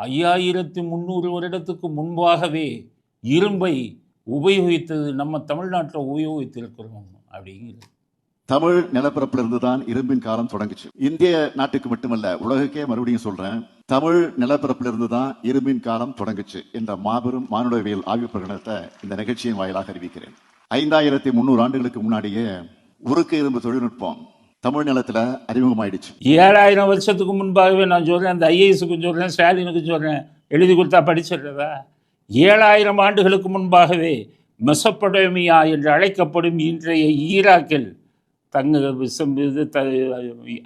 5300 வருடத்துக்கு முன்பாகவே இரும்பை உபயோகித்தது நம்ம தமிழ்நாட்டில் உபயோகித்திருக்கிறோம் அப்படிங்கிறது. தமிழ் நிலப்பரப்பிலிருந்து தான் இரும்பின் காலம் தொடங்குச்சு. இந்திய நாட்டுக்கு மட்டுமல்ல, உலகுக்கே மறுபடியும் சொல்றேன், தமிழ் நிலப்பரப்பிலிருந்து தான் இரும்பின் காலம் தொடங்குச்சு என்ற மாபெரும் மானுடவியல் ஆய்வு பிரகடனத்தை இந்த நிகழ்ச்சியின் வாயிலாக அறிவிக்கிறேன். 5300 ஆண்டுகளுக்கு முன்னாடியே உருக்கு இரும்பு தொழில்நுட்பம் தமிழ் நிலத்துல அறிமுகமாயிடுச்சு. 7000 வருஷத்துக்கு முன்பாகவே நான் சொல்றேன், அந்த ஐஏஎஸ்க்கு சொல்றேன், ஸ்டாலினுக்கு சொல்றேன், எழுதி கொடுத்தா படிச்சிடுறதா? 7000 ஆண்டுகளுக்கு முன்பாகவே மெசொப்பொட்டேமியா என்று அழைக்கப்படும் இன்றைய ஈராக்கில்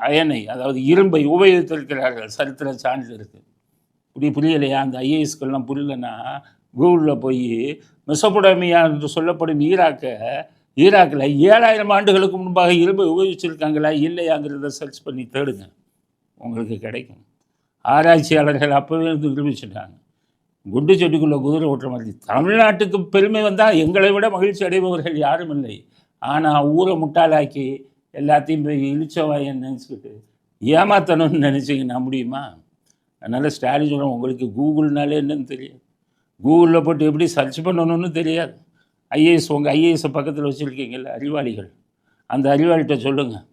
அயனை, அதாவது இரும்பை உபயோகித்திருக்கிறார்கள். சரித்திர சான்று இருக்கு. இப்படி புரியலையா? அந்த ஐஏஎஸ்கெல்லாம் புரியலன்னா கூகுளில் போய் மெசொப்பொட்டேமியா என்று சொல்லப்படும் ஈராக்கில் 7000 ஆண்டுகளுக்கு முன்பாக இரும்பை உபயோகிச்சிருக்காங்களா இல்லையாங்கிறத சர்ச் பண்ணி தேடுங்க, உங்களுக்கு கிடைக்கும். ஆராய்ச்சியாளர்கள் அப்போவே இருந்து நிரூபிச்சுட்டாங்க. குண்டு செடிக்குள்ள குதிரை ஓட்டுற மாதிரி தமிழ்நாட்டுக்கு பெருமை வந்தால் எங்களை விட மகிழ்ச்சி அடைபவர்கள் யாரும் இல்லை. ஆனால் ஊரை முட்டாளாக்கி எல்லாத்தையும் போய் இழிச்சவாயன்னு நினச்சிக்கிட்டு ஏமாத்தணும்னு நினச்சிங்கன்னா முடியுமா? அதனால் ஸ்டாலின் சொல்கிறேன், உங்களுக்கு கூகுள்னாலே என்னன்னு தெரியாது, கூகுளில் போட்டு எப்படி சர்ச் பண்ணணும்னு தெரியாது. உங்கள் ஐஏஎஸை பக்கத்தில் வச்சுருக்கீங்கல்ல அறிவாளிகள், அந்த அறிவாளிகிட்ட சொல்லுங்கள்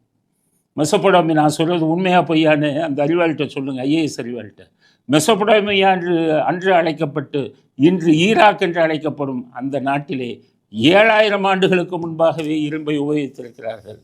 மெசொப்பொட்டேமியா நான் சொல்கிறது உண்மையாக பொய்யான்னு அந்த அறிவாளிகிட்ட சொல்லுங்கள். ஐஏஎஸ் அறிவாளிகிட்ட மெசொப்பொட்டேமியா அன்று அழைக்கப்பட்டு இன்று ஈராக் என்று அழைக்கப்படும் அந்த நாட்டிலே 7000 ஆண்டுகளுக்கு முன்பாகவே இரும்பை உபயோகித்திருக்கிறார்கள்.